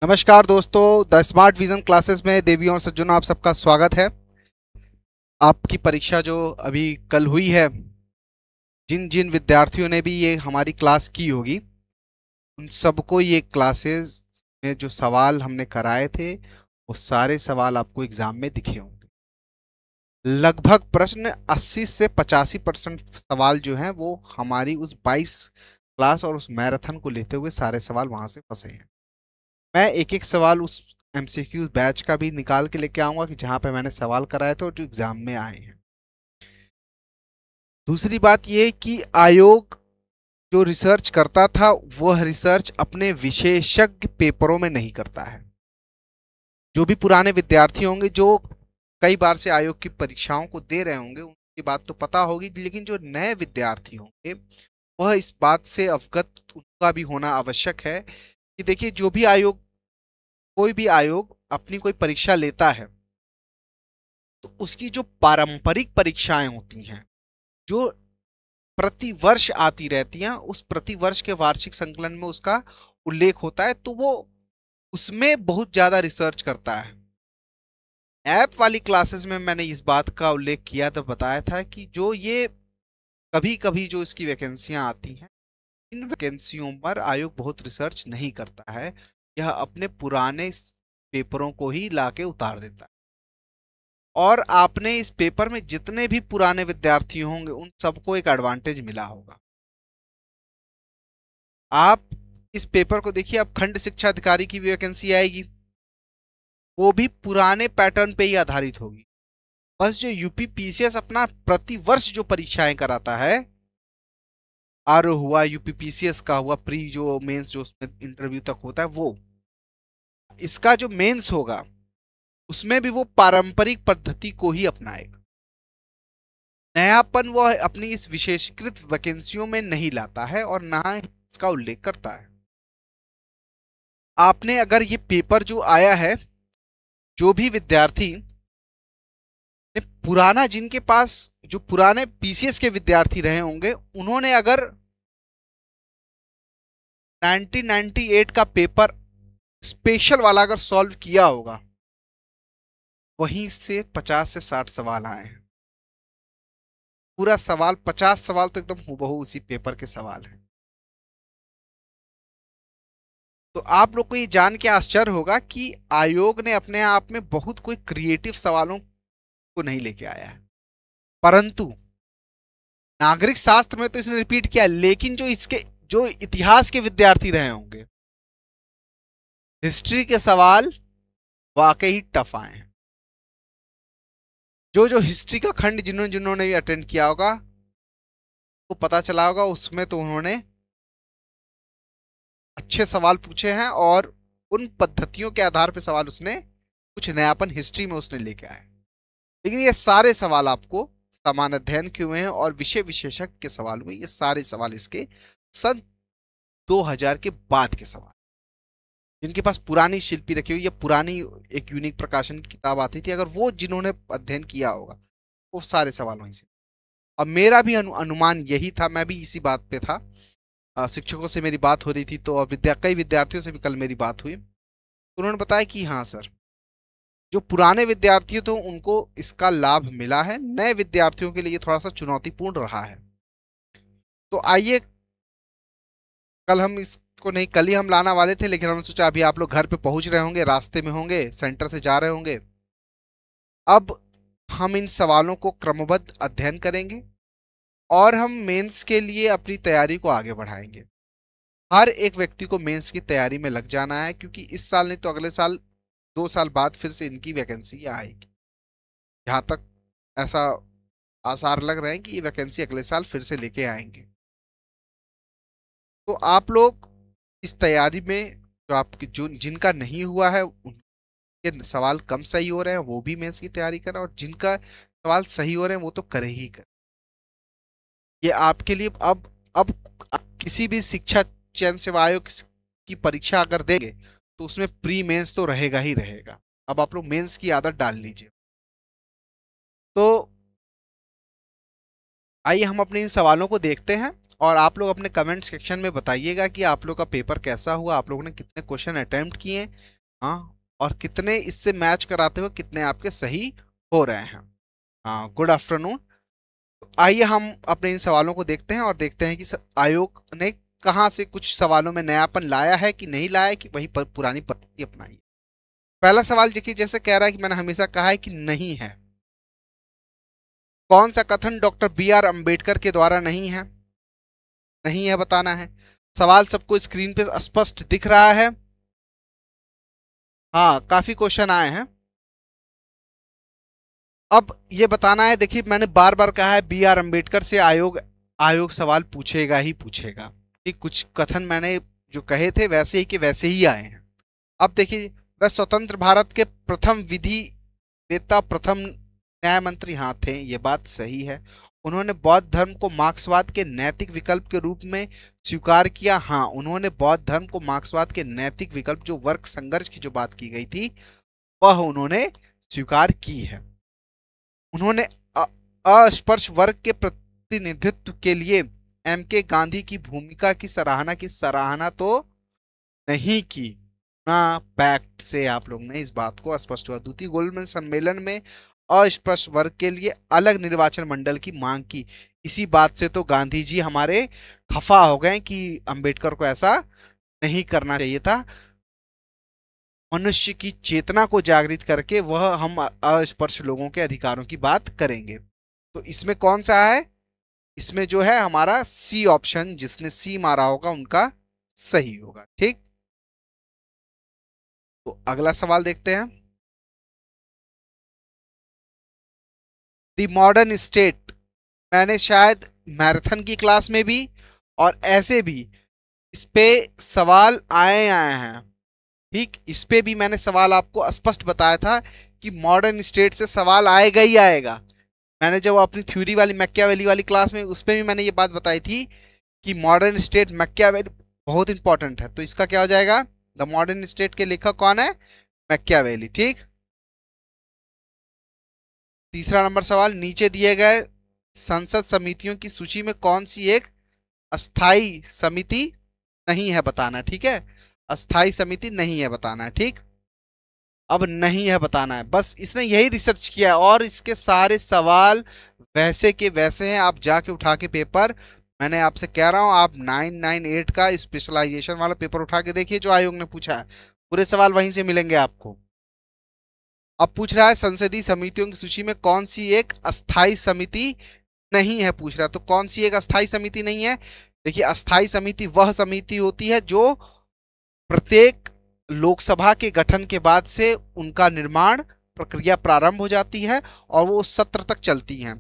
नमस्कार दोस्तों, the smart vision classes में देवी और सज्जनों आप सबका स्वागत है। आपकी परीक्षा जो अभी कल हुई है, जिन जिन विद्यार्थियों ने भी ये हमारी क्लास की होगी उन सबको ये क्लासेस में जो सवाल हमने कराए थे वो सारे सवाल आपको एग्जाम में दिखे होंगे। लगभग प्रश्न 80 से 85% सवाल जो हैं वो हमारी उस 22 क्लास और उस मैराथन को लेते हुए सारे सवाल वहां से फंसे हैं। मैं एक एक सवाल उस एमसीक्यू बैच का भी निकाल के लेके आऊंगा कि जहां पे मैंने सवाल कराए थे और जो एग्जाम में आए हैं। दूसरी बात यह कि आयोग जो रिसर्च करता था वह रिसर्च अपने विशेषज्ञ पेपरों में नहीं करता है। जो भी पुराने विद्यार्थी होंगे जो कई बार से आयोग की परीक्षाओं को दे रहे होंगे उनकी बात तो पता होगी, लेकिन जो नए विद्यार्थी होंगे वह इस बात से अवगत उनका भी होना आवश्यक है कि देखिए, जो भी आयोग कोई भी आयोग अपनी कोई परीक्षा लेता है तो उसकी जो पारंपरिक परीक्षाएं होती हैं जो प्रति वर्ष आती रहती हैं, उस प्रति वर्ष के वार्षिक संकलन में उसका उल्लेख होता है, तो वो उसमें बहुत ज्यादा रिसर्च करता है। ऐप वाली क्लासेस में मैंने इस बात का उल्लेख किया था, बताया था कि जो ये कभी कभी जो इसकी वैकेंसियां आती हैं, इन वैकेंसियों पर आयोग बहुत रिसर्च नहीं करता है। यह अपने पुराने पेपरों को ही लाके उतार देता है। और आपने इस पेपर में जितने भी पुराने विद्यार्थी होंगे उन सबको एक एडवांटेज मिला होगा। आप इस पेपर को देखिए, अब खंड शिक्षा अधिकारी की भी वैकेंसी आएगी, वो भी पुराने पैटर्न पे ही आधारित होगी। बस जो यूपी पीसीएस अपना प्रतिवर्ष जो परीक्षाएं कराता है, आरओ हुआ, यूपी पीसीएस का हुआ, प्री जो मेंस जो उसमें इंटरव्यू तक होता है, वो इसका जो मेंस होगा उसमें भी वो पारंपरिक पद्धति को ही अपनाएगा। नयापन वो अपनी इस विशेषीकृत वैकेंसियों में नहीं लाता है और ना इसका उल्लेख करता है। आपने अगर ये पेपर जो आया है, जो भी विद्यार्थी ने पुराना, जिनके पास जो पुराने पीसीएस के विद्यार्थी रहे होंगे, उन्होंने अगर 1998 का पेपर स्पेशल वाला अगर सॉल्व किया होगा, वहीं से 50 से 60 सवाल आए हैं। पूरा सवाल 50 सवाल तो एकदम हूबहू उसी पेपर के सवाल हैं। तो आप लोग को ये जान के आश्चर्य होगा कि आयोग ने अपने आप में बहुत कोई क्रिएटिव सवालों को नहीं लेके आया है, परंतु नागरिक शास्त्र में तो इसने रिपीट किया, लेकिन जो इसके जो इतिहास के विद्यार्थी रहे होंगे, हिस्ट्री के सवाल वाकई ही टफ आए हैं। जो जो हिस्ट्री का खंड जिन्होंने जिन्होंने भी अटेंड किया होगा वो पता चला होगा, उसमें तो उन्होंने अच्छे सवाल पूछे हैं और उन पद्धतियों के आधार पर सवाल उसने कुछ नयापन हिस्ट्री में उसने लेके आए। लेकिन ये सारे सवाल आपको समान अध्ययन के हुए हैं और विषय विशेषज्ञ के सवाल हुए। ये सारे सवाल इसके सन 2000 के बाद के सवाल, जिनके पास पुरानी शिल्पी रखी हुई या पुरानी एक यूनिक प्रकाशन की किताब आती थी, अगर वो जिन्होंने अध्ययन किया होगा वो सारे सवाल वहीं से। अब मेरा भी अनुमान यही था, मैं भी इसी बात पे था। शिक्षकों से मेरी बात हो रही थी, तो कई विद्यार्थियों से भी कल मेरी बात हुई, तो उन्होंने बताया कि हाँ सर, जो पुराने विद्यार्थी थे उनको इसका लाभ मिला है, नए विद्यार्थियों के लिए थोड़ा सा चुनौतीपूर्ण रहा है। तो आइए, कल हम इसको नहीं, कल ही हम लाना वाले थे, लेकिन हमने सोचा अभी आप लोग घर पे पहुंच रहे होंगे, रास्ते में होंगे, सेंटर से जा रहे होंगे। अब हम इन सवालों को क्रमबद्ध अध्ययन करेंगे और हम मेंस के लिए अपनी तैयारी को आगे बढ़ाएंगे। हर एक व्यक्ति को मेंस की तैयारी में लग जाना है, क्योंकि इस साल नहीं तो अगले साल, 2 साल बाद फिर से इनकी वैकेंसी आएगी। जहां तक ऐसा आसार लग रहे हैं कि ये वैकेंसी अगले साल फिर से लेके आएंगे। तो आप लोग इस तैयारी में, जो आपकी जो जिनका नहीं हुआ है उनके सवाल कम सही हो रहे हैं वो भी मेंस की तैयारी करें, और जिनका सवाल सही हो रहे हैं वो तो करे ही करें। ये आपके लिए अब किसी भी शिक्षा चयन सेवा आयोग की परीक्षा अगर देंगे तो उसमें प्री मेंस तो रहेगा ही रहेगा। अब आप लोग मेंस की आदत डाल लीजिए। तो आइए हम अपने इन सवालों को देखते हैं और आप लोग अपने कमेंट सेक्शन में बताइएगा कि आप लोग का पेपर कैसा हुआ, आप लोगों ने कितने क्वेश्चन अटेम्प्ट किए, हाँ, और कितने इससे मैच कराते हुए कितने आपके सही हो रहे हैं। हाँ, गुड आफ्टरनून। आइए हम अपने इन सवालों को देखते हैं और देखते हैं कि आयोग ने कहाँ से कुछ सवालों में नयापन लाया है कि नहीं लाया है, कि वही पुरानी पद्धति अपनाई। पहला सवाल देखिए, जैसे कह रहा है कि मैंने हमेशा कहा है कि नहीं है। कौन सा कथन डॉक्टर बी आर अम्बेडकर के द्वारा नहीं है? नहीं है बताना है। सवाल सबको स्क्रीन पे स्पष्ट दिख रहा है? हाँ, काफी क्वेश्चन आए हैं। अब ये बताना है, देखिए मैंने बार बार कहा है बी आर अम्बेडकर से आयोग आयोग सवाल पूछेगा ही पूछेगा। कि कुछ कथन मैंने जो कहे थे वैसे ही के वैसे ही आए हैं। अब देखिए, वह स्वतंत्र भारत के प्रथम विधि वेत्ता, प्रथम न्याय मंत्री, हाँ थे, ये बात सही है। उन्होंने बौद्ध धर्म को मार्क्सवाद के नैतिक विकल्प के रूप में स्वीकार किया, हाँ, उन्होंने बौद्ध धर्म को मार्क्सवाद के नैतिक विकल्प, जो वर्ग संघर्ष की जो बात की गई थी, वह उन्होंने स्वीकार की है। उन्होंने अस्पृश्य वर्ग के प्रतिनिधित्व के लिए एम के गांधी की भूमिका की सराहना तो नहीं की ना। फैक्ट से आप लोग ने इस बात को स्पष्ट हुआ। द्वितीय गोलमेज सम्मेलन में अस्पृश्य वर्ग के लिए अलग निर्वाचन मंडल की मांग की। इसी बात से तो गांधी जी हमारे खफा हो गए कि अंबेडकर को ऐसा नहीं करना चाहिए था। मनुष्य की चेतना को जागृत करके वह हम अस्पृश्य लोगों के अधिकारों की बात करेंगे। तो इसमें कौन सा है? इसमें जो है हमारा सी ऑप्शन, जिसने सी मारा होगा उनका सही होगा। ठीक, तो अगला सवाल देखते हैं। द मॉडर्न स्टेट, मैंने शायद मैराथन की क्लास में भी और ऐसे भी इस पे सवाल आए आए हैं। ठीक, इस पे भी मैंने सवाल आपको स्पष्ट बताया था कि मॉडर्न स्टेट से सवाल आएगा ही आएगा। मैंने जब अपनी थ्योरी वाली मैकियावेली वाली क्लास में, उस पर भी मैंने ये बात बताई थी कि मॉडर्न स्टेट मैकियावेली बहुत इंपॉर्टेंट है। तो इसका क्या हो जाएगा? द मॉडर्न स्टेट के लेखक कौन है? मैकियावेली। ठीक, तीसरा नंबर सवाल, नीचे दिए गए संसद समितियों की सूची में कौन सी एक अस्थाई समिति नहीं है बताना। ठीक है, अस्थाई समिति नहीं है बताना है। ठीक, अब नहीं है बताना है, बस इसने यही रिसर्च किया है और इसके सारे सवाल वैसे के वैसे हैं। आप जाके उठा के पेपर, मैंने आपसे कह रहा हूं, आप 998 का स्पेशलाइजेशन वाला पेपर उठा के देखिए जो आयोग ने पूछा है, पूरे सवाल वहीं से मिलेंगे आपको। अब पूछ रहा है संसदीय समितियों की सूची में कौन सी एक अस्थाई समिति नहीं है, पूछ रहा है। तो कौन सी एक अस्थाई समिति नहीं है? देखिए, अस्थाई समिति वह समिति होती है जो प्रत्येक लोकसभा के गठन के बाद से उनका निर्माण प्रक्रिया प्रारंभ हो जाती है और वो उस सत्र तक चलती हैं।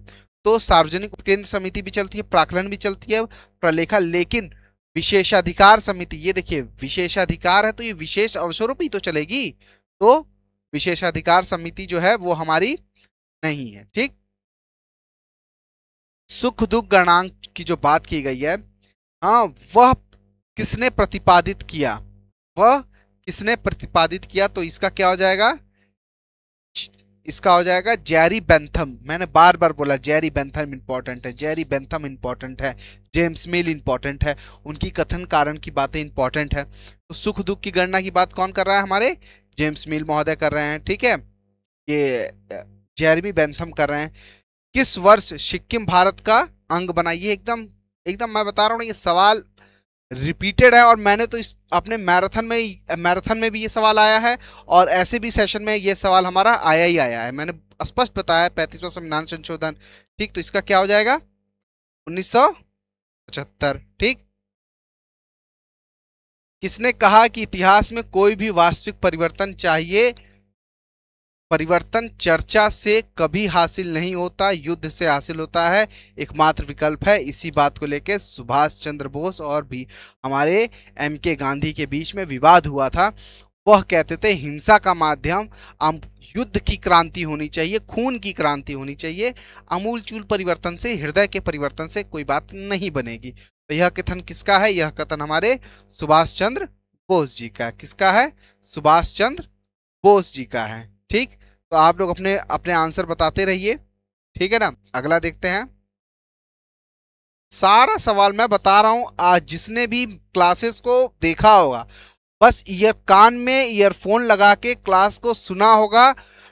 तो सार्वजनिक केंद्र समिति भी चलती है, प्राक्कलन भी चलती है, प्रलेखा, लेकिन विशेषाधिकार समिति, ये देखिए विशेषाधिकार है तो ये विशेष अवसरों पर ही तो चलेगी। तो विशेषाधिकार समिति जो है वो हमारी नहीं है। ठीक, सुख दुख गणांक की जो बात की गई है, हाँ, वह किसने प्रतिपादित किया? वह किसने प्रतिपादित किया? तो इसका क्या हो जाएगा? इसका हो जाएगा जेरी बेंथम। मैंने बार बार बोला जेरी बेंथम इंपॉर्टेंट है, जेरी बेंथम इंपॉर्टेंट है, जेम्स मिल इंपॉर्टेंट है, उनकी कथन कारण की बातें इंपॉर्टेंट है। तो सुख दुख की गणना की बात कौन कर रहा है? हमारे जेम्स मिल महोदय कर रहे हैं। ठीक है, ये जेरेमी बेंथम कर रहे हैं। किस वर्ष सिक्किम भारत का अंग बना? ये एकदम एकदम मैं बता रहा हूँ, ये सवाल रिपीटेड है और मैंने तो इस अपने मैराथन में भी ये सवाल आया है और ऐसे भी सेशन में ये सवाल हमारा आया ही आया है। मैंने स्पष्ट बताया 35वां संविधान संशोधन। ठीक, तो इसका क्या हो जाएगा? 1975। ठीक, किसने कहा कि इतिहास में कोई भी वास्तविक परिवर्तन चाहिए? परिवर्तन चर्चा से कभी हासिल नहीं होता, युद्ध से हासिल होता है, एकमात्र विकल्प है। इसी बात को लेकर सुभाष चंद्र बोस और भी हमारे एम के गांधी के बीच में विवाद हुआ था। वह कहते थे हिंसा का माध्यम, युद्ध की क्रांति होनी चाहिए, खून की क्रांति होनी चाहिए, अमूलचूल परिवर्तन से, हृदय के परिवर्तन से कोई बात नहीं बनेगी। तो यह कथन किसका है? यह कथन हमारे सुभाष चंद्र बोस जी का। किसका है? सुभाष चंद्र बोस जी का है। ठीक, तो आप लोग अपने अपने आंसर बताते रहिए। ठीक है ना, अगला देखते हैं। सारा सवाल मैं बता रहा हूं, आज जिसने भी क्लासेस को देखा होगा, बस कान में ईयरफोन लगा के क्लास को सुना होगा,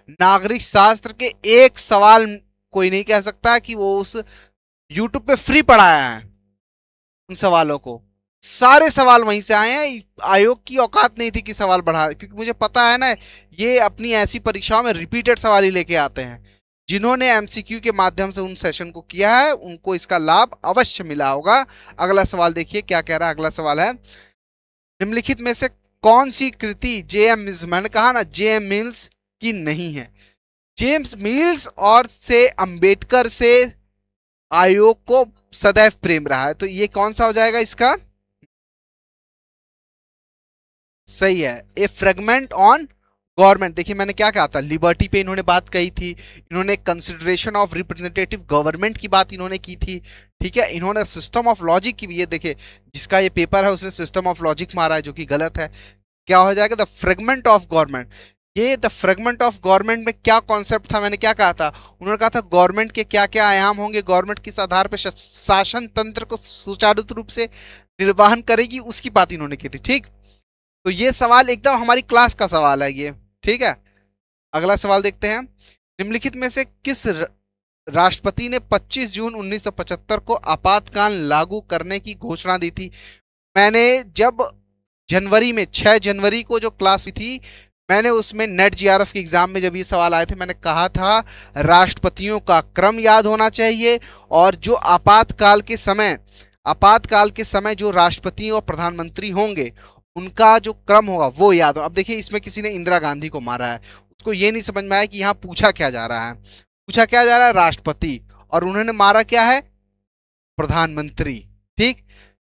नागरिक शास्त्र के एक सवाल कोई नहीं कह सकता कि वो उस यूट्यूब पे फ्री पढ़ाया है उन सवालों को। सारे सवाल वहीं से आए हैं। आयोग की औकात नहीं थी कि सवाल बढ़ा, क्योंकि मुझे पता है ना, ये अपनी ऐसी परीक्षाओं में रिपीटेड सवाल ही लेके आते हैं। जिन्होंने एमसीक्यू के माध्यम से उन सेशन को किया है उनको इसका लाभ अवश्य मिला होगा। अगला सवाल देखिए क्या कह रहा है। अगला सवाल है, निम्नलिखित में से कौन सी कृति जेएम मिल्स, मैंने कहा ना जेएम मिल्स की नहीं है। जेम्स मिल्स और से अंबेडकर से आयोग को सदैव प्रेम रहा है, तो ये कौन सा हो जाएगा इसका? सही है, ए फ्रेगमेंट ऑन गवर्नमेंट। देखिए मैंने क्या कहा था, लिबर्टी पे इन्होंने बात कही थी, इन्होंने कंसिडरेशन ऑफ रिप्रेजेंटेटिव गवर्नमेंट की बात इन्होंने की थी, ठीक है। इन्होंने सिस्टम ऑफ लॉजिक की भी, ये देखिए जिसका ये पेपर है उसने सिस्टम ऑफ लॉजिक मारा है, जो कि गलत है। क्या हो जाएगा? The fragment of government. ये द फ्रेगमेंट ऑफ गवर्नमेंट में क्या कॉन्सेप्ट था, मैंने क्या कहा था? उन्होंने कहा था गवर्नमेंट के क्या क्या आयाम होंगे, गवर्नमेंट किस आधार पर शासन तंत्र को सुचारू रूप से निर्वहन करेगी, उसकी बात इन्होंने की थी, ठीक। तो ये सवाल एकदम हमारी क्लास का सवाल है ये, ठीक है। अगला सवाल देखते हैं, निम्नलिखित में से किस राष्ट्रपति ने 25 जून 1975 को आपातकाल लागू करने की घोषणा दी थी? मैंने जब जनवरी में 6 जनवरी को जो क्लास हुई थी, मैंने उसमें नेट जीआरएफ के एग्जाम में जब ये सवाल आए थे, मैंने कहा था राष्ट्रपतियों का क्रम याद होना चाहिए, और जो आपातकाल के समय जो राष्ट्रपति और प्रधानमंत्री होंगे उनका जो क्रम होगा वो याद हो। अब देखिए इसमें किसी ने इंदिरा गांधी को मारा है, उसको ये नहीं समझ में आया कि यहाँ पूछा क्या जा रहा है। पूछा क्या जा रहा है? राष्ट्रपति, और उन्होंने मारा क्या है? प्रधानमंत्री, ठीक।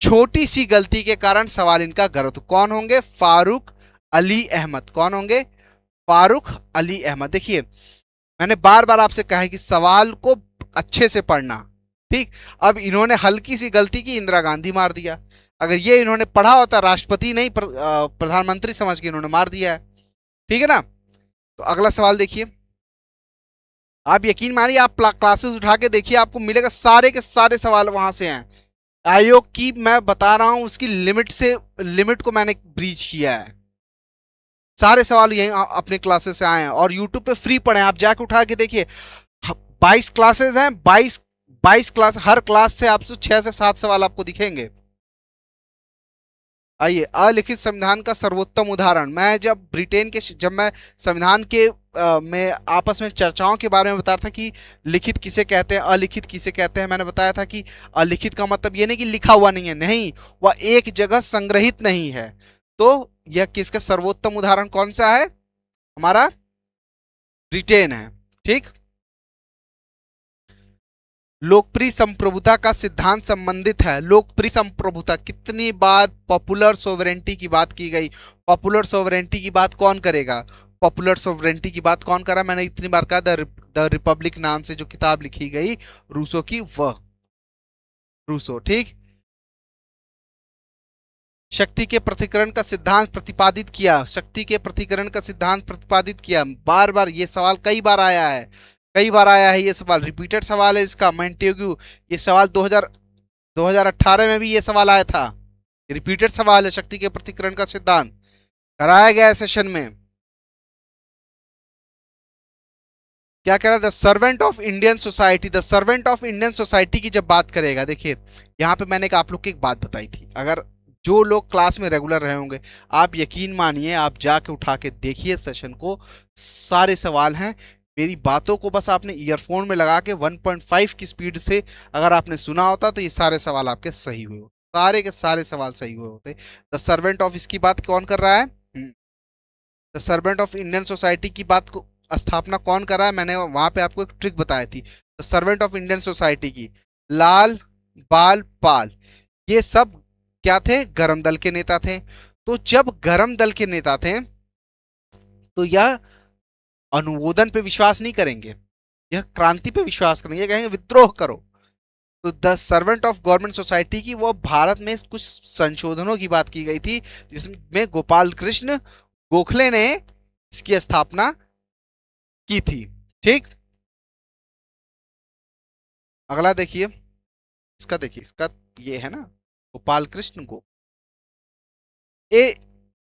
छोटी सी गलती के कारण सवाल इनका गलत। कौन होंगे? फारूक अली अहमद। कौन होंगे? फारूक अली अहमद। देखिए मैंने बार बार आपसे कहा है कि सवाल को अच्छे से पढ़ना, ठीक। अब इन्होंने हल्की सी गलती की, इंदिरा गांधी मार दिया। अगर ये इन्होंने पढ़ा होता, राष्ट्रपति नहीं प्रधानमंत्री समझ के इन्होंने मार दिया है, ठीक है ना। तो अगला सवाल देखिए, आप यकीन मानिए आप क्लासेस उठा के देखिए, आपको मिलेगा सारे के सारे सवाल वहां से हैं। आयोग की मैं बता रहा हूं उसकी लिमिट को मैंने ब्रीच किया है। सारे सवाल यही अपने क्लासेस से आए हैं और यूट्यूब पे फ्री पढ़े, आप जाके उठा के देखिए। 22 क्लासेस हैं, 22 क्लास, हर क्लास से आपसे 6 से 7 सवाल आपको दिखेंगे। आइए, अलिखित संविधान का सर्वोत्तम उदाहरण। मैं जब मैं संविधान के में आपस में चर्चाओं के बारे में बता रहा था कि लिखित किसे कहते हैं, अलिखित किसे कहते हैं, मैंने बताया था कि अलिखित का मतलब ये नहीं कि लिखा हुआ नहीं है, नहीं, वह एक जगह संग्रहित नहीं है। तो यह किसका सर्वोत्तम उदाहरण कौन सा है? हमारा ब्रिटेन है, ठीक। लोकप्रिय संप्रभुता का सिद्धांत संबंधित है। लोकप्रिय संप्रभुता, कितनी बार पॉपुलर सोवरेंटी की बात की गई। पॉपुलर सोवरेंटी की बात कौन करेगा? पॉपुलर सोवरेंटी की बात कौन करा? मैंने इतनी बार कहा, द रिपब्लिक नाम से जो किताब लिखी गई रूसो की, वह रूसो, ठीक। शक्ति के प्रतिकरण का सिद्धांत प्रतिपादित किया। शक्ति के प्रतिकरण का सिद्धांत प्रतिपादित किया। बार बार ये सवाल कई बार आया है, कई बार आया है ये सवाल, रिपीटेड सवाल है इसका। मॉन्टेग्यू, ये सवाल 2018 में भी ये सवाल आया था, रिपीटेड सवाल है। शक्ति के प्रतिकरण का सिद्धांत कराया गया है सेशन में। क्या कह रहा था? The servant of Indian society. The servant of Indian society की जब बात करेगा, देखिए यहां पे मैंने आप लोग की एक बात बताई थी, अगर जो लोग क्लास में रेगुलर रहे होंगे, आप यकीन मानिए, आप जाके उठा के देखिए सेशन को, सारे सवाल हैं। मेरी बातों को बस आपने ईयरफोन में लगा के 1.5 की स्पीड से अगर आपने सुना होता तो ये सारे सवाल आपके सही हुए होते, सारे के सारे सवाल सही हुए होते। द सर्वेंट ऑफ, इसकी बात कौन कर रहा है? The servant of Indian society की बात को स्थापना कौन कर रहा है? मैंने वहां पे आपको एक ट्रिक बताई थी, the servant of Indian society की, लाल बाल पाल। ये सब क्या थे? गरम दल के नेता थे। तो जब गरम दल के नेता थे तो यह अनुमोदन पे विश्वास नहीं करेंगे, यह क्रांति पे विश्वास करेंगे, कहेंगे विद्रोह करो। तो the servant of government society की वो भारत में कुछ संशोधनों की बात की गई थी, जिसमें गोपाल कृष्ण गोखले ने इसकी स्थापना की थी, ठीक। अगला देखिए, इसका देखिए, इसका ये है ना, गोपाल कृष्ण गो। ए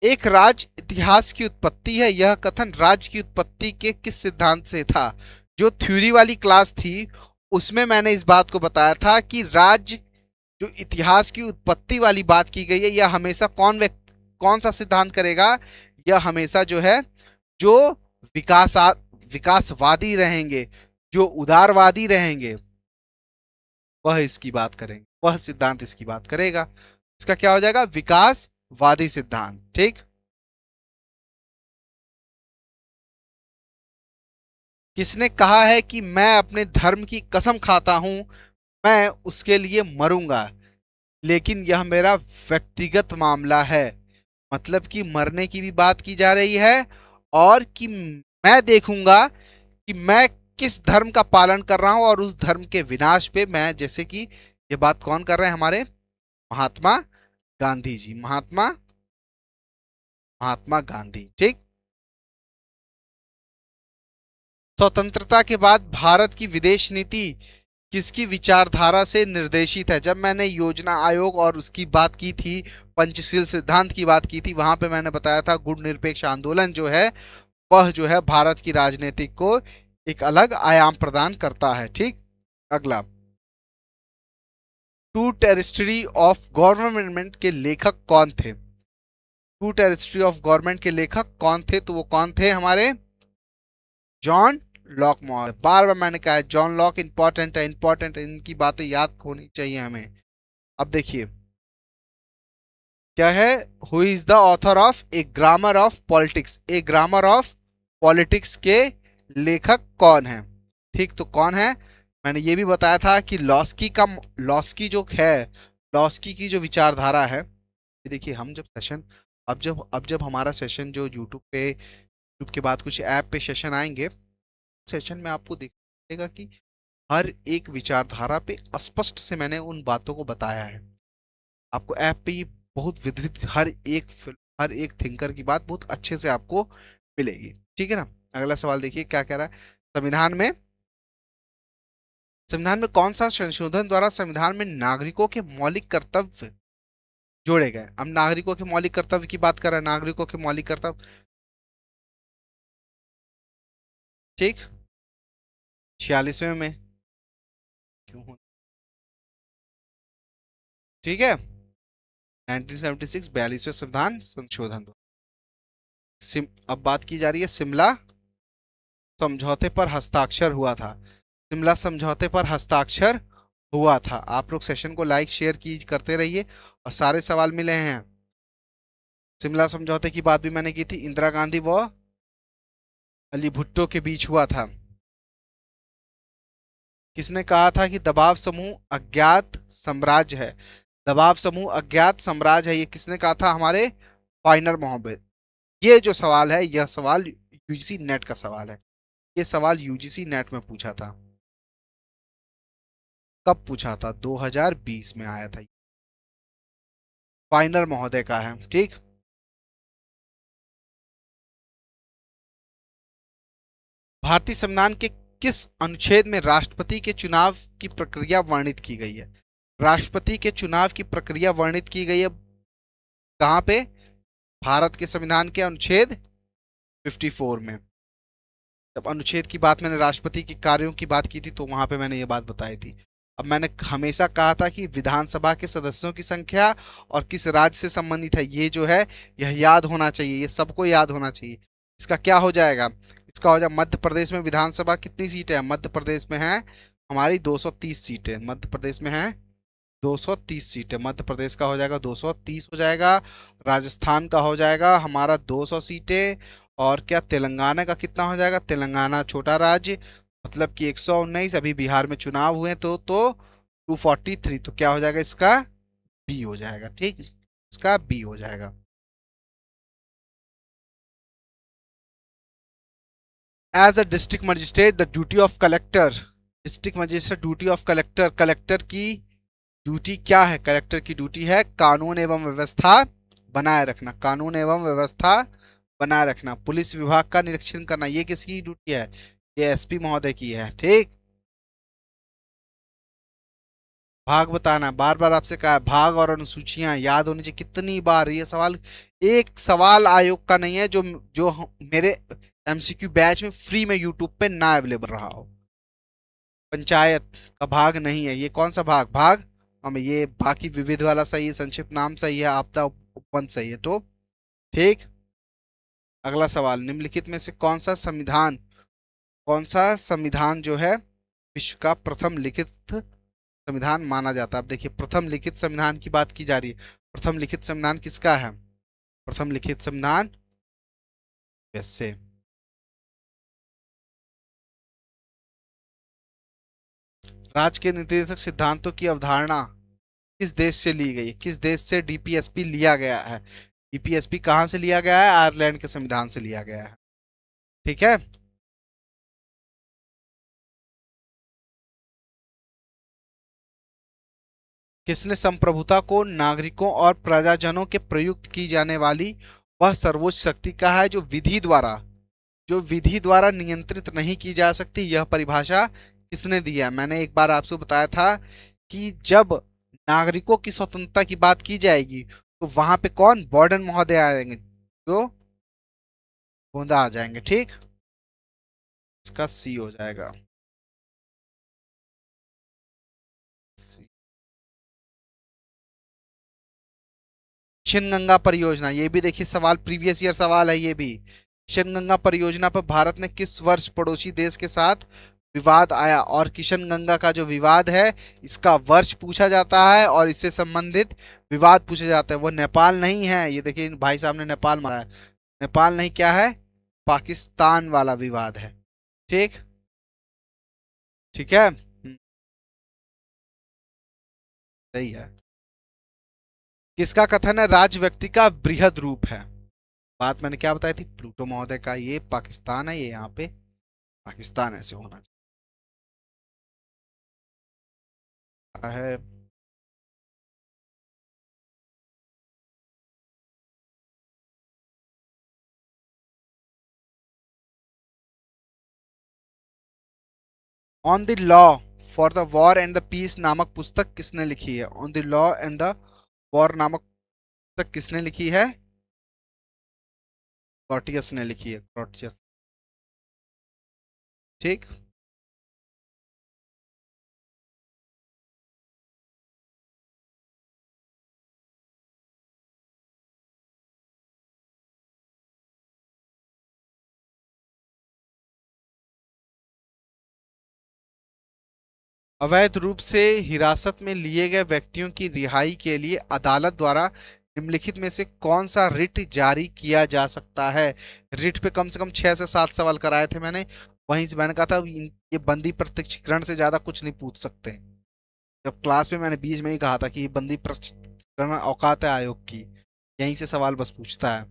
एक राज्य इतिहास की उत्पत्ति है, यह कथन राज्य की उत्पत्ति के किस सिद्धांत से था? जो थ्योरी वाली क्लास थी उसमें मैंने इस बात को बताया था कि राज्य जो इतिहास की उत्पत्ति वाली बात की गई है, यह हमेशा कौन सा सिद्धांत करेगा? यह हमेशा जो है, जो विकास विकासवादी रहेंगे, जो उदारवादी रहेंगे, वह इसकी बात करेंगे, वह सिद्धांत इसकी बात करेगा। इसका क्या हो जाएगा? विकासवादी सिद्धांत। ठीक। किसने कहा है कि मैं अपने धर्म की कसम खाता हूं, मैं उसके लिए मरूंगा, लेकिन यह मेरा व्यक्तिगत मामला है? मतलब कि मरने की भी बात की जा रही है, और कि मैं देखूंगा कि मैं किस धर्म का पालन कर रहा हूं और उस धर्म के विनाश पे मैं, जैसे कि ये बात कौन कर रहे हैं? हमारे महात्मा गांधी जी, महात्मा गांधी। ठीक। स्वतंत्रता के बाद भारत की विदेश नीति किसकी विचारधारा से निर्देशित है? जब मैंने योजना आयोग और उसकी बात की थी, पंचशील सिद्धांत की बात की थी, वहां पे मैंने बताया था गुण निरपेक्ष आंदोलन जो है, वह जो है भारत की राजनीति को एक अलग आयाम प्रदान करता है। ठीक। अगला, टू टेरिस्ट्री ऑफ गवर्नमेंट के लेखक कौन थे? टू टेरिस्ट्री ऑफ गवर्नमेंट के लेखक कौन थे? तो वो कौन थे? हमारे जॉन लॉक मॉल। बार बार मैंने कहा है जॉन लॉक इंपॉर्टेंट है, इंपॉर्टेंट है, इनकी बातें याद होनी चाहिए हमें। अब देखिए क्या है, who is the author of A grammar of politics? A grammar of politics के लेखक कौन है? ठीक, तो कौन है? मैंने ये भी बताया था कि लॉस्की जो है, लॉस्की की जो विचारधारा है, ये देखिए हम जब सेशन, अब जब हमारा सेशन जो यूट्यूब के बाद कुछ ऐप पे सेशन आएंगे, सेशन में आपको दिखेगा कि हर एक विचारधारा पे स्पष्ट से मैंने उन बातों को बताया है। आपको ऐप पे ये बहुत विविध हर एक थिंकर की बात बहुत अच्छे से आपको मिलेगी। ठीक है ना। अगला सवाल देखिए क्या कह रहा है, संविधान में कौन सा संशोधन द्वारा संविधान में नागरिकों के मौलिक कर्तव्य जोड़े गए? हम नागरिकों के मौलिक कर्तव्य की बात कर रहे हैं, नागरिकों के मौलिक कर्तव्य। ठीक, 46वें में क्यों हो? ठीक है, 1976 42वें संविधान संशोधन दो। अब बात की जा रही है शिमला समझौते पर हस्ताक्षर हुआ था। शिमला समझौते पर हस्ताक्षर हुआ था। आप लोग सेशन को लाइक शेयर करते रहिए, और सारे सवाल मिले हैं। शिमला समझौते की बात भी मैंने की थी, इंदिरा गांधी व अली भुट्टो के बीच हुआ था। किसने कहा था कि दबाव समूह अज्ञात साम्राज्य है? दबाव समूह अज्ञात साम्राज्य है, ये किसने कहा था? हमारे फाइनर मोहम्मद। ये जो सवाल है, यह सवाल यूजीसी नेट का सवाल है। ये सवाल यूजीसी नेट में पूछा था। कब पूछा था? 2020 में आया था। फाइनर महोदय का है। ठीक। भारतीय संविधान के किस अनुच्छेद में राष्ट्रपति के चुनाव की प्रक्रिया वर्णित की गई है? राष्ट्रपति के चुनाव की प्रक्रिया वर्णित की गई है कहां पे? भारत के संविधान के अनुच्छेद 54 में। जब अनुच्छेद की बात, मैंने राष्ट्रपति के कार्यों की बात की थी, तो वहां पे मैंने ये बात बताई थी। अब मैंने हमेशा कहा था कि विधानसभा के सदस्यों की संख्या और किस राज्य से संबंधित है, ये जो है यह याद होना चाहिए, ये सबको याद होना चाहिए। इसका क्या हो जाएगा? इसका हो जाएगा मध्य प्रदेश में विधानसभा कितनी सीटें हैं? मध्य प्रदेश में है हमारी 230 सीटें। मध्य प्रदेश में है 230 सीटें। मध्य प्रदेश का हो जाएगा 230 हो जाएगा। राजस्थान का हो जाएगा हमारा 200 सीटें। और क्या तेलंगाना का कितना हो जाएगा? तेलंगाना छोटा राज्य, मतलब कि 119। अभी बिहार में चुनाव हुए तो 243। तो क्या हो जाएगा? इसका बी हो जाएगा। ठीक, इसका बी हो जाएगा। As a district magistrate the duty of collector, district magistrate duty of collector, collector की ड्यूटी क्या है? कलेक्टर की ड्यूटी है कानून एवं व्यवस्था बनाए रखना, कानून एवं व्यवस्था बनाए रखना। पुलिस विभाग का निरीक्षण करना, ये किसकी ड्यूटी है? ये एसपी महोदय की है। ठीक। भाग बताना, बार बार आपसे कहा है भाग और अनुसूचियां याद होनी चाहिए। कितनी बार ये सवाल, एक सवाल आयोग का नहीं है जो जो मेरे एमसीक्यू बैच में फ्री में यूट्यूब पे ना अवेलेबल रहा हो। पंचायत का भाग नहीं है, ये कौन सा भाग, भाग हमें ये बाकी विविध वाला सही है, संक्षिप्त नाम सही है, आपदा उपबंध सही है। तो ठीक, अगला सवाल, निम्नलिखित में से कौन सा संविधान जो है विश्व का प्रथम लिखित संविधान माना जाता है। अब देखिए प्रथम लिखित संविधान की बात की जा रही है। प्रथम लिखित संविधान किसका है, प्रथम लिखित संविधान वैसे राज्य के निर्देशक सिद्धांतों की अवधारणा किस देश से ली गई है, किस देश से डीपीएसपी लिया गया है। डीपीएसपी कहां से लिया गया है, आयरलैंड के संविधान से लिया गया है। ठीक है, किसने संप्रभुता को नागरिकों और प्रजाजनों के प्रयुक्त की जाने वाली वह सर्वोच्च शक्ति कहा है जो विधि द्वारा नियंत्रित नहीं की जा सकती, यह परिभाषा किसने दिया। मैंने एक बार आपसे बताया था कि जब नागरिकों की स्वतंत्रता की बात की जाएगी तो वहां पे कौन, बॉर्डन महोदय आएंगे, जो गोंदा आ जाएंगे। ठीक, इसका सी हो जाएगा। मिशन गंगा परियोजना, ये भी देखिए सवाल, प्रीवियस ईयर सवाल है ये भी। किशन गंगा परियोजना पर भारत ने किस वर्ष पड़ोसी देश के साथ विवाद आया, और किशन गंगा का जो विवाद है इसका वर्ष पूछा जाता है और इससे संबंधित विवाद पूछा जाता है। वो नेपाल नहीं है, ये देखिए भाई साहब ने नेपाल मारा है, नेपाल नहीं, क्या है, पाकिस्तान वाला विवाद है। ठीक, ठीक है, सही है। किसका कथन है राज्य व्यक्ति का बृहद रूप है, बात मैंने क्या बताई थी, प्लूटो महोदय का। ये पाकिस्तान है, ये यहाँ पे पाकिस्तान ऐसे होना चाहिए है। On the law for the war and the peace नामक पुस्तक किसने लिखी है, on the law and the war नामक पुस्तक किसने लिखी है, क्रॉटियस ने लिखी है, क्रॉटियस। ठीक, अवैध रूप से हिरासत में लिए गए व्यक्तियों की रिहाई के लिए अदालत द्वारा निम्नलिखित में से कौन सा रिट जारी किया जा सकता है। रिट पे कम से कम 6 से 7 सवाल कराए थे मैंने, वहीं से मैंने कहा था ये बंदी प्रत्यक्षीकरण से ज्यादा कुछ नहीं पूछ सकते। जब क्लास में मैंने बीच में ही कहा था कि ये बंदी प्रत्यक्षीकरण औकात है आयोग की, यहीं से सवाल बस पूछता है।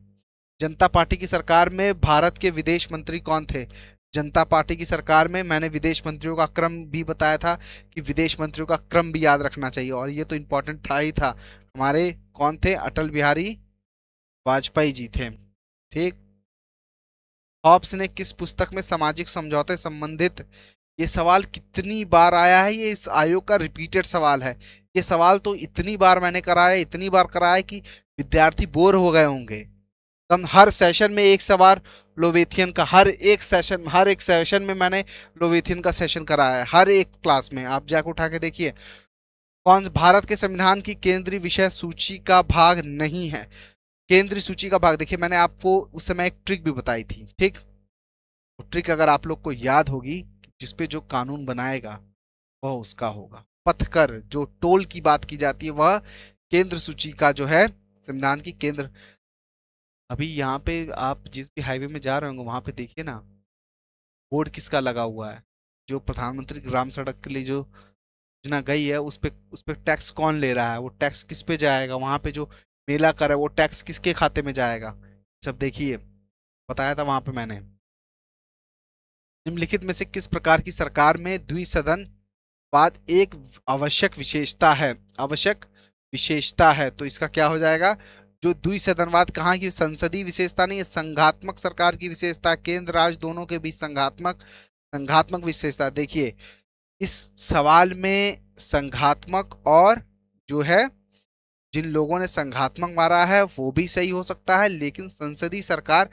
जनता पार्टी की सरकार में भारत के विदेश मंत्री कौन थे, जनता पार्टी की सरकार में मैंने विदेश मंत्रियों का क्रम भी बताया था कि विदेश मंत्रियों का क्रम भी याद रखना चाहिए, और ये तो इंपॉर्टेंट था ही था। हमारे कौन थे, अटल बिहारी वाजपेयी जी थे। ठीक, हॉब्स ने किस पुस्तक में सामाजिक समझौते संबंधित, ये सवाल कितनी बार आया है, ये इस आयोग का रिपीटेड सवाल है। ये सवाल तो इतनी बार मैंने कराया, इतनी बार कराया कि विद्यार्थी बोर हो गए होंगे। कम हर सेशन में एक सवाल लोवेथियन का, हर एक सेशन में मैंने लोवेथियन का सेशन कराया है, हर एक क्लास में। आप जाकर उठा के देखिए। कौन भारत के संविधान की केंद्रीय विषय सूची का भाग नहीं है, केंद्रीय सूची का भाग देखिए, मैंने आपको उस समय एक ट्रिक भी बताई थी। ठीक, वो ट्रिक अगर आप लोग को याद होगी, जिसपे जो कानून बनाएगा वह उसका होगा। पथकर, जो टोल की बात की जाती है, वह केंद्र सूची का जो है संविधान की केंद्र। अभी यहाँ पे आप जिस भी हाईवे में जा रहे होंगे वहां पे देखिए ना, बोर्ड किसका लगा हुआ है, जो प्रधानमंत्री ग्राम सड़क के लिए जो योजना गई है उस पे टैक्स कौन ले रहा है, वो टैक्स किस पे जाएगा, वहां पे जो मेला कर है वो टैक्स किसके खाते में जाएगा, सब देखिए, बताया था वहां पे मैंने। निम्नलिखित में से किस प्रकार की सरकार में द्विसदन वाद एक आवश्यक विशेषता है, आवश्यक विशेषता है, तो इसका क्या हो जाएगा, जो द्विसदनवाद कहाँ की संसदीय विशेषता नहीं है, संघात्मक सरकार की विशेषता, केंद्र राज्य दोनों के बीच संघात्मक संघात्मक विशेषता। देखिए इस सवाल में संघात्मक और जो है जिन लोगों ने संघात्मक मारा है वो भी सही हो सकता है, लेकिन संसदीय सरकार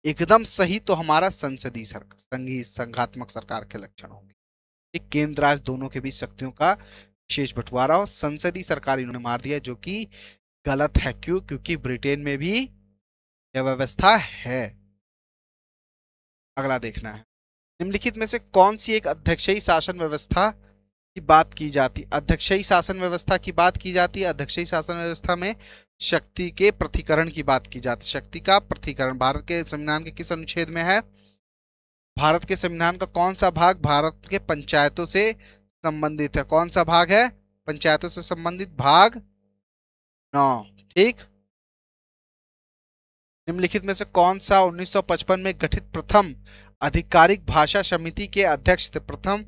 एकदम सही तो हमारा संसदीय सरकार संघी संघात्मक सरकार के लक्षण होंगे। एक केंद्र राज्य दोनों के बीच शक्तियों का विशेष बंटवारा और संसदीय सरकार इन्होंने मार दिया, जो कि गलत है। क्यों? क्योंकि ब्रिटेन में भी यह व्यवस्था है। अगला देखना है, निम्नलिखित में से कौन सी एक अध्यक्षीय शासन व्यवस्था की बात की जाती? अध्यक्षीय शासन व्यवस्था की बात की जाती है। अध्यक्षीय शासन व्यवस्था में शक्ति के पृथक्करण की बात की जाती है। शक्ति का पृथक्करण भारत के संविधान के किस अनुच्छेद में है? भारत के संविधान का कौन सा भाग भारत के पंचायतों से संबंधित है? कौन सा भाग है पंचायतों से संबंधित? भाग 9। ठीक। निम्नलिखित में से कौन सा 1955 में गठित प्रथम आधिकारिक भाषा समिति के अध्यक्ष थे? प्रथम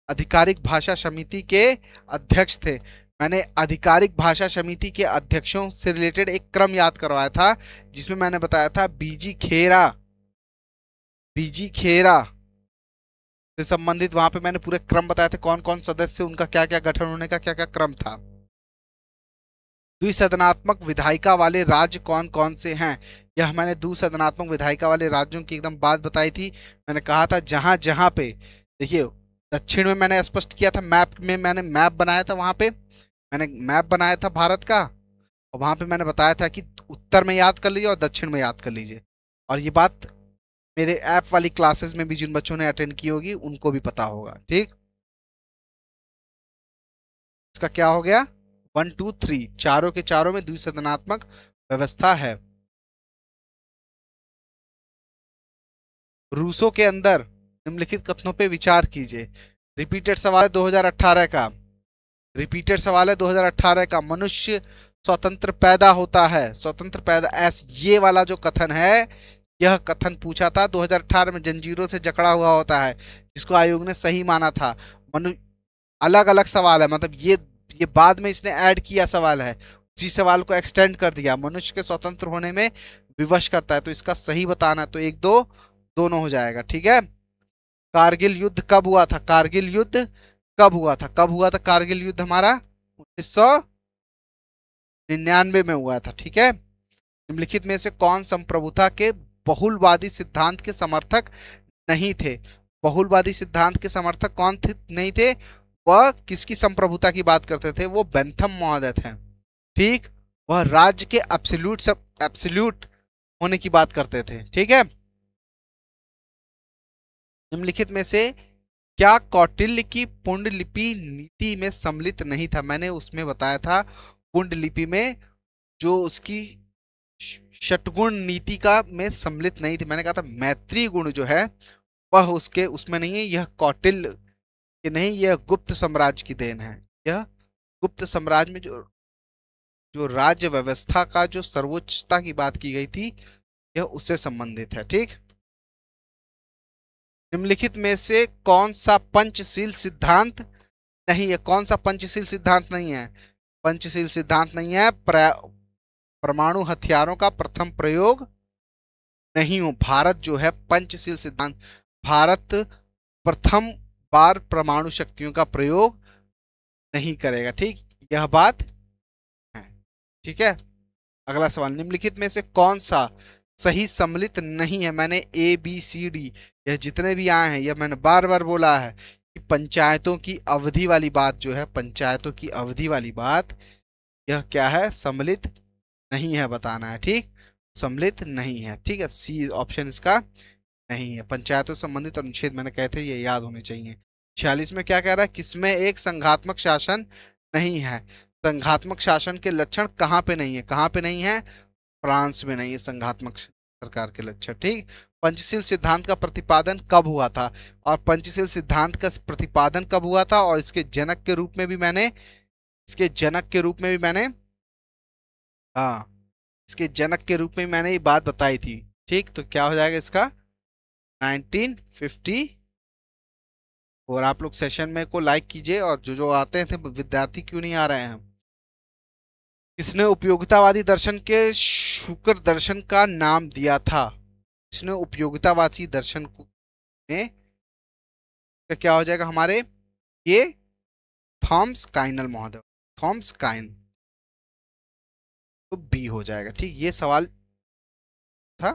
आधिकारिक भाषा समिति के अध्यक्ष थे। मैंने आधिकारिक भाषा समिति के अध्यक्षों से रिलेटेड एक क्रम याद करवाया था, जिसमें मैंने बताया था बीजी खेरा से संबंधित, वहां पे मैंने पूरे क्रम बताया था कौन कौन सदस्य, उनका क्या क्या गठन होने का क्या क्या क्रम था। द्विसदनात्मक विधायिका वाले राज्य कौन कौन से हैं? यह मैंने द्विसदनात्मक विधायिका वाले राज्यों की एकदम बात बताई थी। मैंने कहा था जहां जहां पे, देखिए दक्षिण में मैंने स्पष्ट किया था, मैप में मैंने मैप बनाया था, वहां पे मैंने मैप बनाया था भारत का, और वहां पे मैंने बताया था कि उत्तर में याद कर लीजिए और दक्षिण में याद कर लीजिए। और ये बात मेरे ऐप वाली क्लासेस में भी जिन बच्चों ने अटेंड की होगी उनको भी पता होगा। ठीक, इसका क्या हो गया? 1 2 3 चारों के चारों में द्विसदनात्मक व्यवस्था है। रूसों के अंदर निम्नलिखित कथनों पे विचार कीजिए। रिपीटेड सवाल है 2018 का, रिपीटेड सवाल है 2018 का। मनुष्य स्वतंत्र पैदा होता है, स्वतंत्र पैदा, ये वाला जो कथन है, यह कथन पूछा था 2018 में, जंजीरों से जकड़ा हुआ होता है, जिसको आयोग ने सही माना था। मनु अलग अलग सवाल है, मतलब ये बाद में इसने ऐड किया सवाल है, उसी सवाल को एक्सटेंड कर दिया। मनुष्य के स्वतंत्र होने में विवश करता है, तो इसका सही बताना है, तो 1 2 दोनों हो जाएगा। ठीक है। कारगिल युद्ध कब हुआ था? कारगिल युद्ध कब हुआ था? कब हुआ था कारगिल युद्ध? हमारा 1999 में हुआ था। ठीक है। निम्नलिखित में से कौन संप्रभुता के बहुलवादी सिद्धांत के समर्थक नहीं थे? बहुलवादी सिद्धांत के समर्थक कौन थे? नहीं थे। वह किसकी संप्रभुता की बात करते थे? वो बेंथम महोदय थे। ठीक। वह राज्य के एब्सोल्यूट होने की बात करते थे। ठीक है। निम्नलिखित में से क्या कौटिल्य की पुंडलिपि नीति में सम्मिलित नहीं था? मैंने उसमें बताया था पुंडलिपि में जो उसकी षटगुण नीति का में सम्मिलित नहीं थी। मैंने कहा था मैत्री गुण जो है वह उसके उसमें नहीं है। यह कौटिल्य के नहीं, यह गुप्त साम्राज्य की देन है। यह गुप्त साम्राज्य में जो जो राज्य व्यवस्था का जो सर्वोच्चता की बात की गई थी, यह उससे संबंधित है। ठीक। निम्नलिखित में से कौन सा पंचशील सिद्धांत नहीं है? कौन सा पंचशील सिद्धांत नहीं है? पंचशील सिद्धांत नहीं है। परमाणु हथियारों का प्रथम प्रयोग नहीं हो। भारत जो है पंचशील सिद्धांत, भारत प्रथम बार परमाणु शक्तियों का प्रयोग नहीं करेगा। ठीक, यह बात है। ठीक है। अगला सवाल, निम्नलिखित में से कौन सा सही सम्मिलित नहीं है? मैंने ABCD यह जितने भी आए हैं, यह मैंने बार बार बोला है कि पंचायतों की अवधि वाली बात जो है, पंचायतों की अवधि वाली बात, यह क्या है? सम्मिलित नहीं है, बताना है। ठीक, सम्मिलित नहीं है। ठीक है, सी ऑप्शन इसका नहीं है। पंचायतों से संबंधित अनुच्छेद मैंने कहे थे, ये याद होने चाहिए। 46 में क्या कह रहा है? किसमें एक संघात्मक शासन नहीं है? संघात्मक शासन के लक्षण कहाँ पे नहीं है? कहाँ पे नहीं है? फ्रांस में नहीं है संघात्मक सरकार के लक्षण। ठीक। पंचशील सिद्धांत का प्रतिपादन कब हुआ था? और पंचशील सिद्धांत का प्रतिपादन कब हुआ था? और इसके जनक के रूप में भी मैंने हाँ, इसके जनक के रूप में मैंने ये बात बताई थी। ठीक, तो क्या हो जाएगा इसका? 1950। और आप लोग सेशन में को लाइक कीजिए, और जो जो आते हैं विद्यार्थी क्यों नहीं आ रहे हैं? किसने उपयोगितावादी दर्शन के शुक्र दर्शन का नाम दिया था? किसने उपयोगितावादी दर्शन को में क्या हो जाएगा हमारे? ये थॉमस काइनल महोदय, थॉमस काइन, तो बी हो जाएगा। ठीक, ये सवाल था।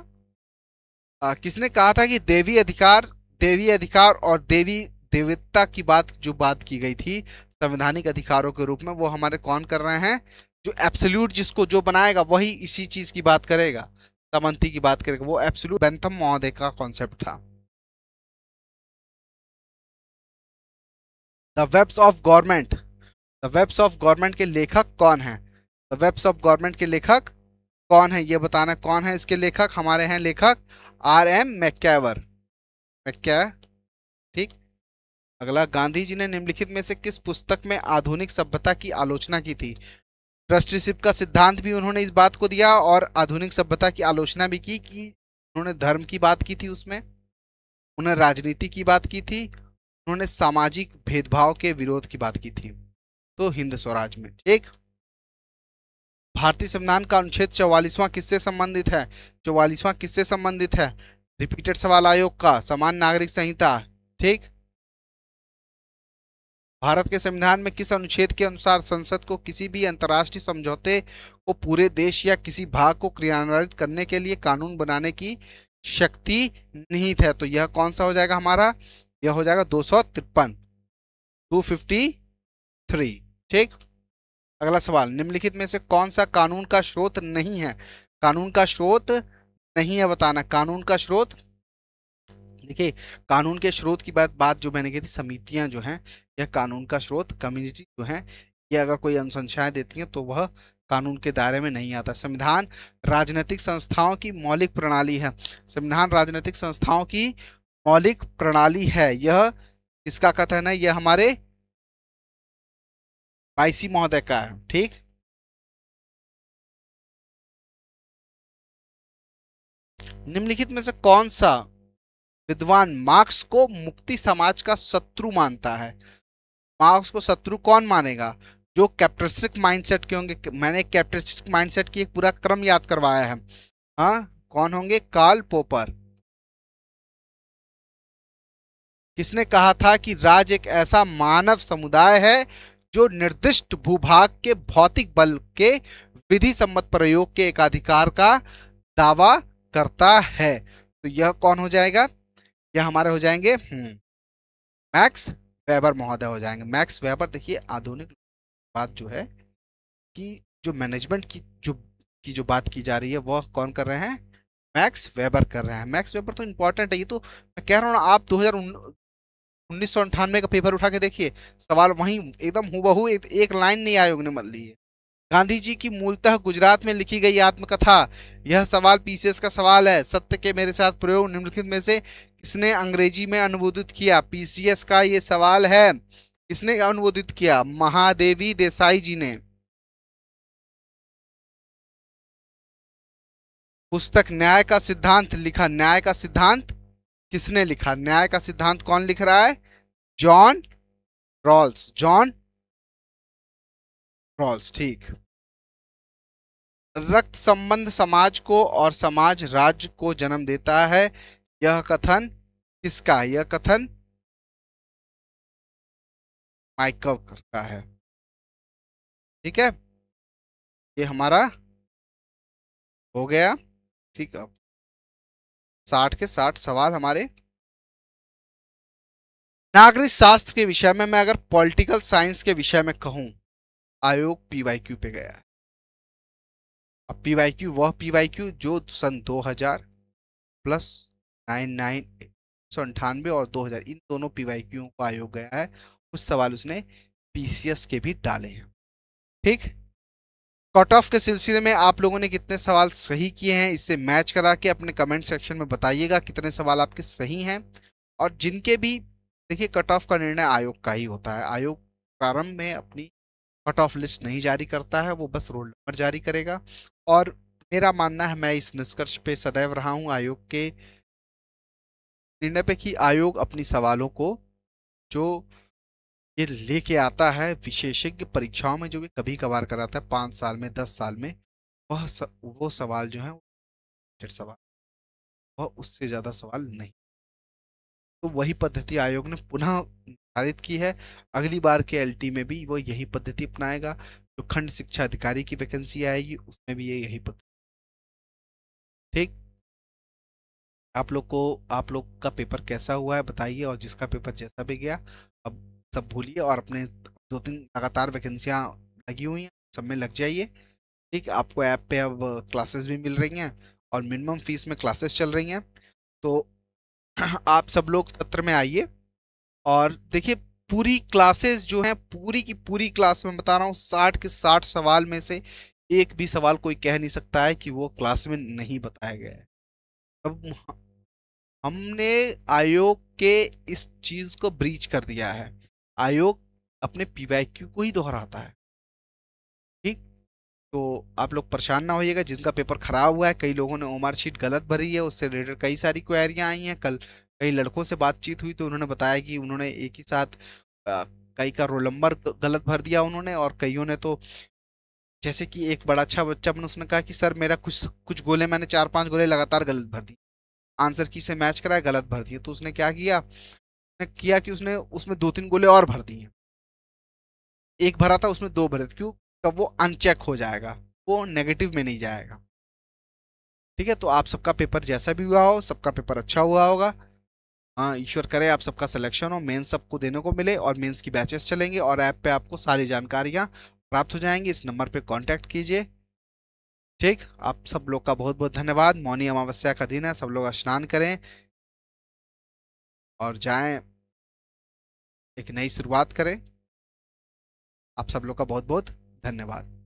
किसने कहा था कि देवी अधिकार और देवी देवता की बात जो बात की गई थी संवैधानिक अधिकारों के रूप में, वो हमारे कौन कर रहे हैं? जो एब्सोल्यूट, जिसको जो बनाएगा वही इसी चीज की बात करेगा, समन्ति की बात करेगा, वो एब्सोल्यूट बेंथम महोदय का कॉन्सेप्ट था। The webs of government, the webs of government के लेखक कौन है? द वेब्स ऑफ गवर्नमेंट के लेखक कौन है, ये बताना कौन है इसके लेखक। हमारे हैं लेखक R.M. मैक्यावर, मैक्या। ठीक। अगला, गांधी जी ने निम्नलिखित में से किस पुस्तक में आधुनिक सभ्यता की आलोचना की थी? ट्रस्टीशिप का सिद्धांत भी उन्होंने इस बात को दिया और आधुनिक सभ्यता की आलोचना भी की, कि उन्होंने धर्म की बात की थी उसमें, उन्होंने राजनीति की बात की थी, उन्होंने सामाजिक भेदभाव के विरोध की बात की थी। तो हिंद स्वराज में। ठीक। भारतीय संविधान का अनुच्छेद 44वां किससे संबंधित है? 44वां किससे संबंधित है? रिपीटेड सवाल आयोग का, समान नागरिक संहिता। ठीक। भारत के संविधान में किस अनुच्छेद के अनुसार संसद को किसी भी अंतर्राष्ट्रीय समझौते को पूरे देश या किसी भाग को क्रियान्वित करने के लिए कानून बनाने की शक्ति निहित है? तो यह कौन सा हो जाएगा हमारा? यह हो जाएगा 253, 253। ठीक। अगला सवाल, निम्नलिखित में से कौन सा कानून का स्रोत नहीं है? कानून का स्रोत नहीं है, बताना कानून का स्रोत। देखिए, कानून के स्रोत की बात जो मैंने की थी, समितियां जो हैं यह कानून का स्रोत, कम्युनिटी जो है ये अगर कोई अनुशंसाएं देती हैं तो वह कानून के दायरे में नहीं आता। संविधान राजनीतिक संस्थाओं की मौलिक प्रणाली है, संविधान राजनीतिक संस्थाओं की मौलिक प्रणाली है, यह किसका कथन है? यह हमारे वाईसी महोदय का है। ठीक। निम्नलिखित में से कौन सा विद्वान मार्क्स को मुक्ति समाज का शत्रु मानता है? मार्क्स को शत्रु कौन मानेगा? जो कैपिटलिस्टिक माइंडसेट के होंगे। मैंने कैपिटलिस्टिक माइंडसेट की एक पूरा क्रम याद करवाया है। हाँ, कौन होंगे? कार्ल पोपर। किसने कहा था कि राज्य एक ऐसा मानव समुदाय है जो निर्दिष्ट भूभाग के भौतिक बल के विधि सम्मत प्रयोग के एकाधिकार का दावा करता है? तो यह कौन हो जाएगा? यह हमारे हो जाएंगे मैक्स वेबर महोदय हो जाएंगे। Max weber. देखिए, आधुनिक बात जो है कि जो मैनेजमेंट की जो बात की जा रही है वह कौन कर रहे हैं? मैक्स वेबर कर रहे हैं। मैक्स वेबर तो इंपॉर्टेंट है, ये तो मैं कह रहा हूँ ना, आप 1998 का पेपर उठा के देखिए, सवाल वहीं एकदम हूबहू एक लाइन नहीं आयोग ने मत ली है। गांधी जी की मूलतः गुजरात में लिखी गई आत्मकथा, यह सवाल पीसीएस का सवाल है। सत्य के मेरे साथ प्रयोग निम्नलिखित में से किसने अंग्रेजी में अनुवादित किया? पीसीएस का ये सवाल है। किसने अनुवादित किया? महादेवी देसाई जी ने। पुस्तक न्याय का सिद्धांत लिखा, न्याय का सिद्धांत किसने लिखा? न्याय का सिद्धांत कौन लिख रहा है? John Rawls, John Rawls. ठीक। रक्त संबंध समाज को और समाज राज्य को जन्म देता है, यह कथन किसका है? यह कथन माइकल का है। ठीक है, ये हमारा हो गया। ठीक है, 60 के 60 सवाल हमारे। नागरिक शास्त्र के विषय में मैं अगर पॉलिटिकल साइंस के विषय में कहूं, आयोग पीवाईक्यू पे गया है। अब पीवाईक्यू वह पीवाईक्यू जो सन 2000 प्लस 99, 1998 और 2000, इन दोनों पीवाईक्यू को आयोग गया है, कुछ सवाल उसने पीसीएस के भी डाले हैं। ठीक। कट ऑफ के सिलसिले में आप लोगों ने कितने सवाल सही किए हैं, इससे मैच करा के अपने कमेंट सेक्शन में बताइएगा कितने सवाल आपके सही हैं। और जिनके भी, देखिए, कट ऑफ का निर्णय आयोग का ही होता है। आयोग प्रारंभ में अपनी कट ऑफ लिस्ट नहीं जारी करता है, वो बस रोल नंबर जारी करेगा। और मेरा मानना है, मैं इस निष्कर्ष पे सदैव रहा हूं आयोग के निर्णय पे, कि आयोग अपनी सवालों को जो ये लेके आता है विशेषज्ञ परीक्षाओं में, जो भी कभी कभार कराता है 5 साल में 10 साल में, वो सवाल जो है सवाल, वह उससे ज्यादा सवाल नहीं। तो वही पद्धति आयोग ने पुनः निर्धारित की है। अगली बार के एलटी में भी वो यही पद्धति अपनाएगा। जो खंड शिक्षा अधिकारी की वैकेंसी आएगी उसमें भी ये यही पद्धति। ठीक। आप लोग का पेपर कैसा हुआ है बताइए, और जिसका पेपर जैसा भी गया अब सब भूलिए और अपने 2-3 लगातार वैकेंसियां लगी हुई हैं सब में लग जाइए। ठीक। आपको ऐप पे अब क्लासेस भी मिल रही हैं और मिनिमम फीस में क्लासेस चल रही हैं। तो आप सब लोग सत्र में आइए और देखिए पूरी क्लासेस जो हैं, पूरी की पूरी क्लास में बता रहा हूँ 60 के 60 सवाल में से एक भी सवाल कोई कह नहीं सकता है कि वो क्लास में नहीं बताया गया है। अब हमने आयोग के इस चीज को ब्रीच कर दिया है। आयोग अपने पीवाईक्यू को ही दोहराता है। ठीक। तो आप लोग परेशान ना होइएगा। जिनका पेपर खराब हुआ है, कई लोगों ने ओमार शीट गलत भरी है, उससे रिलेटेड कई सारी क्वेरियां आई हैं। कल कई लड़कों से बातचीत हुई तो उन्होंने बताया कि उन्होंने एक ही साथ अ, कई का रोल नंबर गलत भर दिया उन्होंने, और कईयों ने तो जैसे कि एक बड़ा अच्छा बच्चा ने उसने कहा कि सर मेरा कुछ कुछ गोले मैंने 4-5 गोले लगातार गलत भर दिए, आंसर की से मैच कराया गलत भर दिए। तो उसने क्या किया, उसने किया कि उसने उसमें 2-3 गोले और भर दिए। एक भरा था उसमें 2 भरे थे। क्यों? तब वो अनचेक हो जाएगा, वो नेगेटिव में नहीं जाएगा। ठीक है। तो आप सबका पेपर जैसा भी हुआ हो, सबका पेपर अच्छा हुआ होगा। हाँ, ईश्वर करे आप सबका सिलेक्शन हो, मेंस सबको देने को मिले और मेंस की बैचेस चलेंगे और ऐप पे आपको सारी जानकारियां प्राप्त हो जाएंगी। इस नंबर पे कांटेक्ट कीजिए। ठीक। आप सब लोग का बहुत बहुत धन्यवाद। मौनी अमावस्या का दिन है, सब लोग स्नान करें और जाएं, एक नई शुरुआत करें। आप सब लोग का बहुत बहुत धन्यवाद।